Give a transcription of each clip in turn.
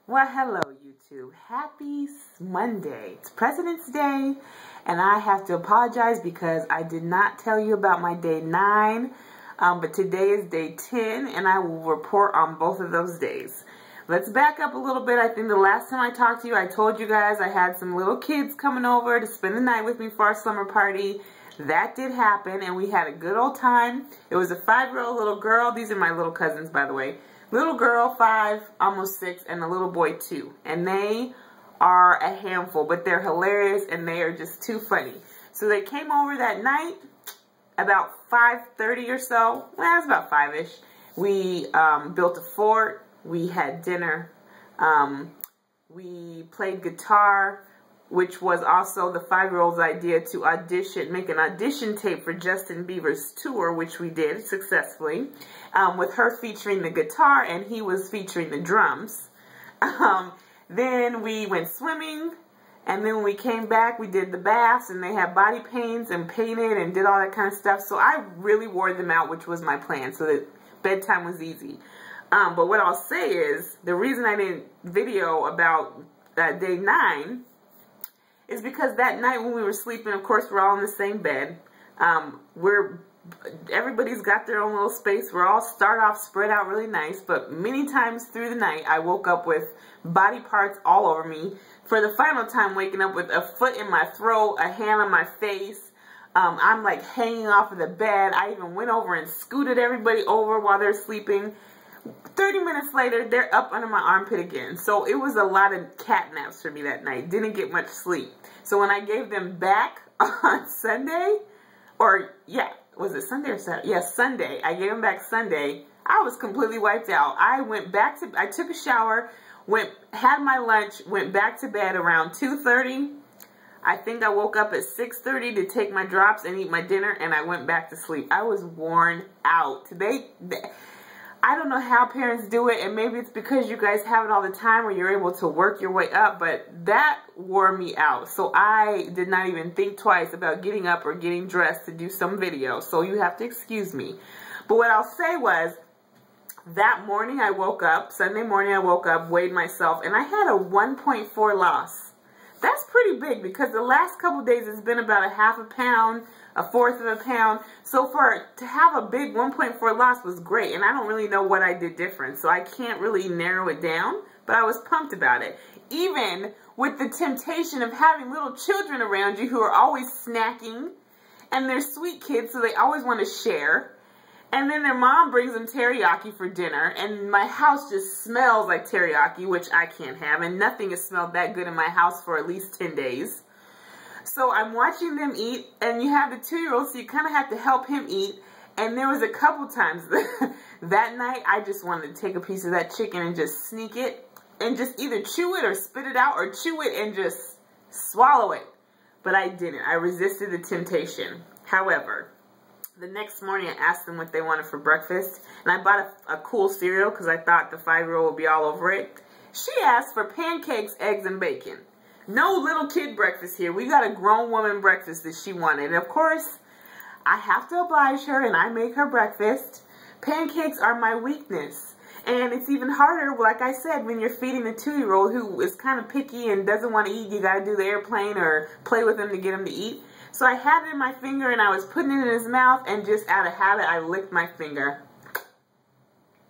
Well, hello YouTube. Happy Monday. It's President's Day, and I have to apologize because I did not tell you about my day 9, but today is day 10, and I will report on both of those days. Let's back up a little bit. I think the last time I talked to you, I told you guys I had some little kids coming over to spend the night with me for our summer party. That did happen, and we had a good old time. It was a 5-year-old little girl. These are my little cousins, by the way. Little girl, 5, almost 6, and a little boy, 2. And they are a handful, but they're hilarious, and they are just too funny. So they came over that night, about 5:30 or so. Well, it was about 5-ish. We built a fort. We had dinner. We played guitar, which was also the 5-year-old's idea to audition, make an audition tape for Justin Bieber's tour, which we did successfully, with her featuring the guitar and he was featuring the drums. Then we went swimming, and then when we came back, we did the baths, and they had body paints and painted and did all that kind of stuff. So I really wore them out, which was my plan, so that bedtime was easy. But what I'll say is, the reason I didn't video about day 9 is because that night when we were sleeping, of course, we're all in the same bed. Everybody's got their own little space. We're all start off spread out really nice, but many times through the night, I woke up with body parts all over me. For the final time, waking up with a foot in my throat, a hand on my face. I'm like hanging off of the bed. I even went over and scooted everybody over while they're sleeping. 30 minutes later, they're up under my armpit again. So it was a lot of cat naps for me that night. Didn't get much sleep. So when I gave them back on Sunday, or yeah, was it Sunday or Saturday? Yes, Sunday. I gave them back Sunday. I was completely wiped out. I took a shower, had my lunch, went back to bed around 2:30. I think I woke up at 6:30 to take my drops and eat my dinner, and I went back to sleep. I was worn out. I don't know how parents do it, and maybe it's because you guys have it all the time where you're able to work your way up, but that wore me out. So I did not even think twice about getting up or getting dressed to do some video, so you have to excuse me. But what I'll say was, that morning I woke up, Sunday morning I woke up, weighed myself, and I had a 1.4 loss. That's pretty big because the last couple days it's been about a half a pound, a fourth of a pound. So to have a big 1.4 loss was great, and I don't really know what I did different, so I can't really narrow it down, but I was pumped about it. Even with the temptation of having little children around you who are always snacking, and they're sweet kids, so they always want to share. And then their mom brings them teriyaki for dinner, and my house just smells like teriyaki, which I can't have, and nothing has smelled that good in my house for at least 10 days. So I'm watching them eat, and you have the 2-year-old, so you kind of have to help him eat. And there was a couple times that night I just wanted to take a piece of that chicken and just sneak it, and just either chew it or spit it out, or chew it and just swallow it. But I didn't. I resisted the temptation. However, the next morning I asked them what they wanted for breakfast, and I bought a cool cereal because I thought the 5-year-old would be all over it. She asked for pancakes, eggs, and bacon. No little kid breakfast here. We got a grown woman breakfast that she wanted. And of course, I have to oblige her, and I make her breakfast. Pancakes are my weakness. And it's even harder, like I said, when you're feeding a 2-year-old who is kind of picky and doesn't want to eat. You got to do the airplane or play with him to get him to eat. So I had it in my finger, and I was putting it in his mouth, and just out of habit, I licked my finger.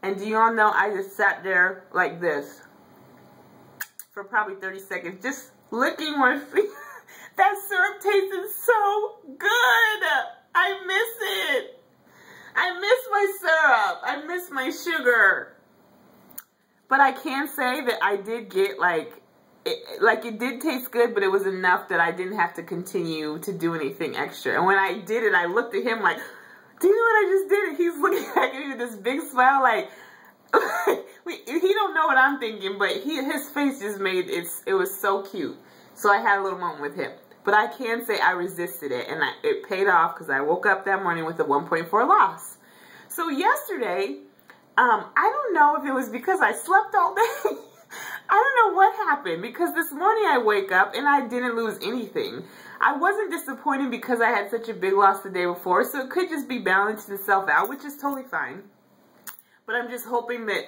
And do you all know, I just sat there like this for probably 30 seconds, just licking my finger. That syrup tasted so good. I miss it. I miss my syrup. I miss my sugar. But I can say that I did get it did taste good, but it was enough that I didn't have to continue to do anything extra. And when I did it, I looked at him like, do you know what I just did? He's looking at me with this big smile like, he don't know what I'm thinking, but his face just made it was so cute. So I had a little moment with him. But I can say I resisted it, and it paid off because I woke up that morning with a 1.4 loss. So yesterday, I don't know if it was because I slept all day. I don't know what happened, because this morning I wake up and I didn't lose anything. I wasn't disappointed because I had such a big loss the day before, so it could just be balancing itself out, which is totally fine. But I'm just hoping that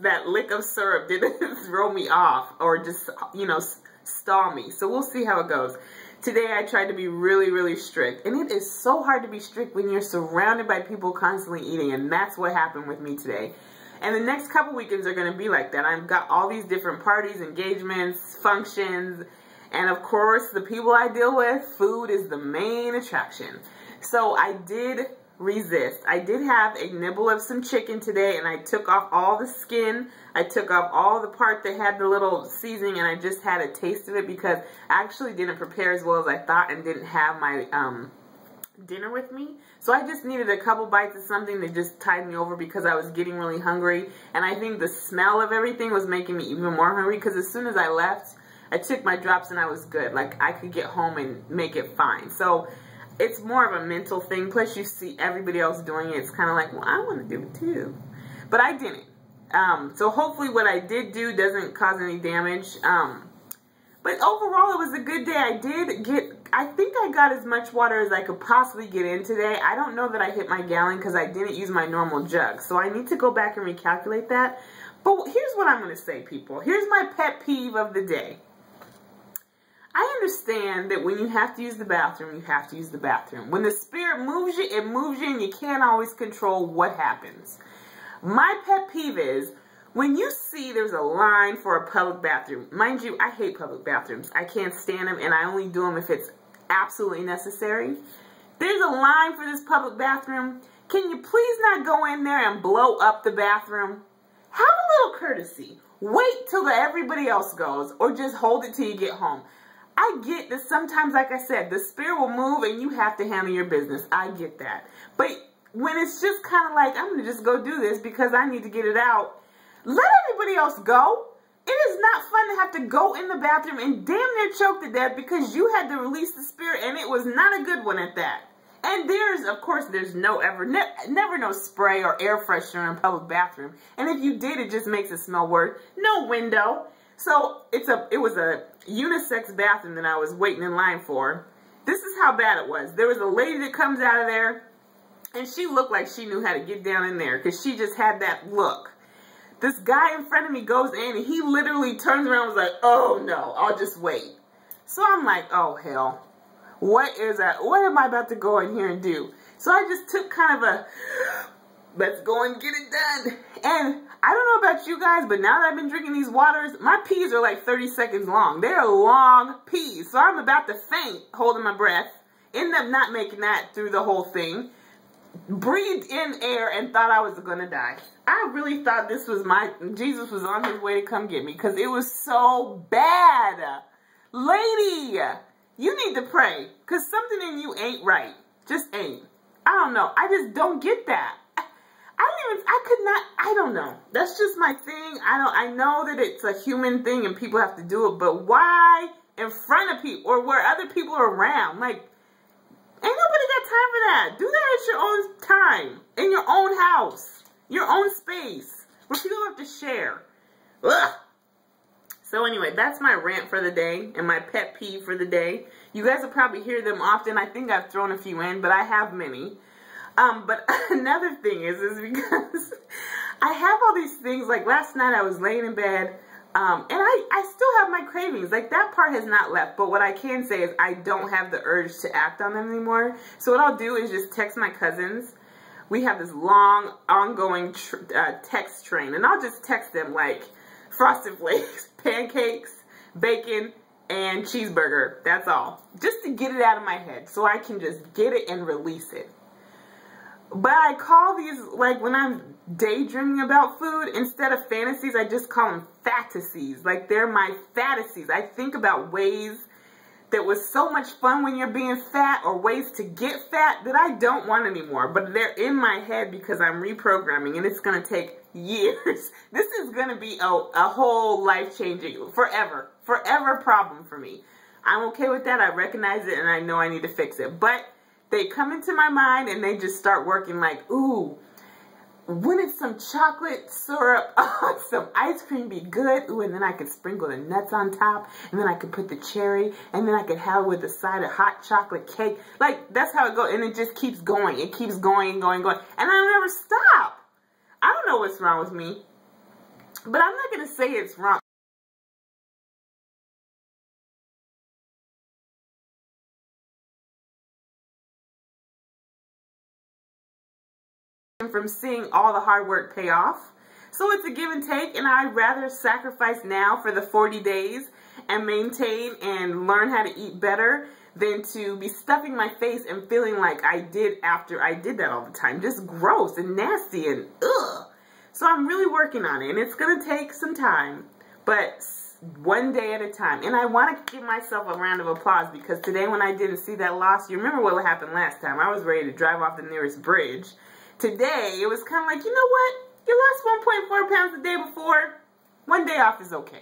that lick of syrup didn't throw me off or just, you know, stall me. So we'll see how it goes. Today I tried to be really, really strict. And it is so hard to be strict when you're surrounded by people constantly eating. And that's what happened with me today. And the next couple weekends are going to be like that. I've got all these different parties, engagements, functions. And of course, the people I deal with, food is the main attraction. So I did resist. I did have a nibble of some chicken today, and I took off all the skin. I took off all the part that had the little seasoning, and I just had a taste of it because I actually didn't prepare as well as I thought and didn't have my dinner with me. So I just needed a couple bites of something that just tied me over because I was getting really hungry. And I think the smell of everything was making me even more hungry because as soon as I left, I took my drops and I was good. Like, I could get home and make it fine. So it's more of a mental thing. Plus, you see everybody else doing it. It's kind of like, well, I want to do it too. But I didn't. So hopefully what I did do doesn't cause any damage. But overall, it was a good day. I think I got as much water as I could possibly get in today. I don't know that I hit my gallon because I didn't use my normal jug. So I need to go back and recalculate that. But here's what I'm going to say, people. Here's my pet peeve of the day. I understand that when you have to use the bathroom, you have to use the bathroom. When the spirit moves you, it moves you, and you can't always control what happens. My pet peeve is when you see there's a line for a public bathroom. Mind you, I hate public bathrooms. I can't stand them, and I only do them if it's absolutely necessary. There's a line for this public bathroom. Can you please not go in there and blow up the bathroom? Have a little courtesy. Wait till everybody else goes, or just hold it till you get home. I get that sometimes, like I said, the spirit will move and you have to handle your business. I get that. But when it's just kind of like, I'm going to just go do this because I need to get it out, let everybody else go. It is not fun to have to go in the bathroom and damn near choke to death because you had to release the spirit and it was not a good one at that. And of course, there's never no spray or air freshener in a public bathroom. And if you did, it just makes it smell worse. No window. So it was a unisex bathroom that I was waiting in line for. This is how bad it was. There was a lady that comes out of there, and she looked like she knew how to get down in there because she just had that look. This guy in front of me goes in, and he literally turns around and was like, oh no, I'll just wait. So I'm like, oh hell, what am I about to go in here and do? So I just took kind of a, let's go and get it done. And I don't know about you guys, but now that I've been drinking these waters, my pees are like 30 seconds long. They're long pees. So I'm about to faint, holding my breath. Ended up not making that through the whole thing. Breathed in air and thought I was going to die. I really thought this was Jesus was on his way to come get me because it was so bad. Lady, you need to pray because something in you ain't right. Just ain't. I don't know. I just don't get that. I don't know. That's just my thing. I know that it's a human thing and people have to do it, but why in front of people or where other people are around? Like, ain't nobody got time for that. Do that at your own time, in your own house, your own space, where people have to share. Ugh. So anyway, that's my rant for the day and my pet peeve for the day. You guys will probably hear them often. I think I've thrown a few in, but I have many. But another thing is because I have all these things, like last night I was laying in bed, and I still have my cravings. Like, that part has not left, but what I can say is I don't have the urge to act on them anymore. So what I'll do is just text my cousins. We have this long, ongoing text train, and I'll just text them, like, Frosted Flakes, pancakes, bacon, and cheeseburger. That's all. Just to get it out of my head, so I can just get it and release it. But I call these, like, when I'm daydreaming about food, instead of fantasies, I just call them fat-asies. Like, they're my fat-asies. I think about ways that was so much fun when you're being fat, or ways to get fat that I don't want anymore. But they're in my head because I'm reprogramming, and it's going to take years. This is going to be a whole life-changing, forever problem for me. I'm okay with that. I recognize it, and I know I need to fix it. But they come into my mind and they just start working like, ooh, wouldn't some chocolate syrup on some ice cream be good? Ooh, and then I could sprinkle the nuts on top, and then I could put the cherry, and then I could have it with a side of hot chocolate cake. Like, that's how it goes, and it just keeps going. It keeps going and going and going, and I never stop. I don't know what's wrong with me, but I'm not going to say it's wrong. From seeing all the hard work pay off. So it's a give and take, and I'd rather sacrifice now for the 40 days and maintain and learn how to eat better than to be stuffing my face and feeling like I did after I did that all the time. Just gross and nasty and ugh. So I'm really working on it, and it's going to take some time, but one day at a time. And I want to give myself a round of applause because today when I didn't see that loss, you remember what happened last time. I was ready to drive off the nearest bridge. Today, it was kind of like, you know what? You lost 1.4 pounds the day before. One day off is okay.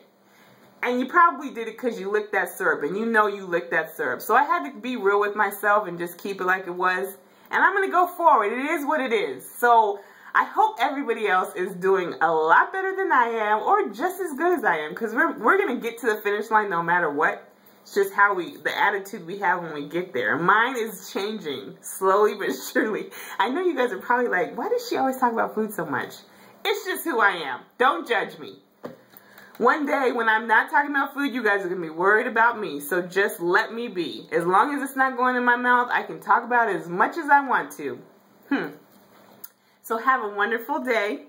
And you probably did it because you licked that syrup, and you know you licked that syrup. So I had to be real with myself and just keep it like it was. And I'm going to go forward. It is what it is. So I hope everybody else is doing a lot better than I am, or just as good as I am, because we're going to get to the finish line no matter what. It's just how the attitude we have when we get there. Mine is changing slowly but surely. I know you guys are probably like, why does she always talk about food so much? It's just who I am. Don't judge me. One day when I'm not talking about food, you guys are going to be worried about me. So just let me be. As long as it's not going in my mouth, I can talk about it as much as I want to. So have a wonderful day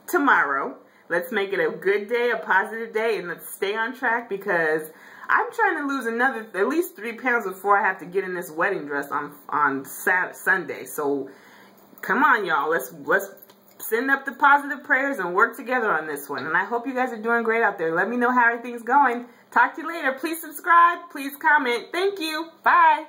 tomorrow. Let's make it a good day, a positive day, and let's stay on track because I'm trying to lose at least 3 pounds before I have to get in this wedding dress on Sunday. So come on, y'all. Let's send up the positive prayers and work together on this one. And I hope you guys are doing great out there. Let me know how everything's going. Talk to you later. Please subscribe. Please comment. Thank you. Bye.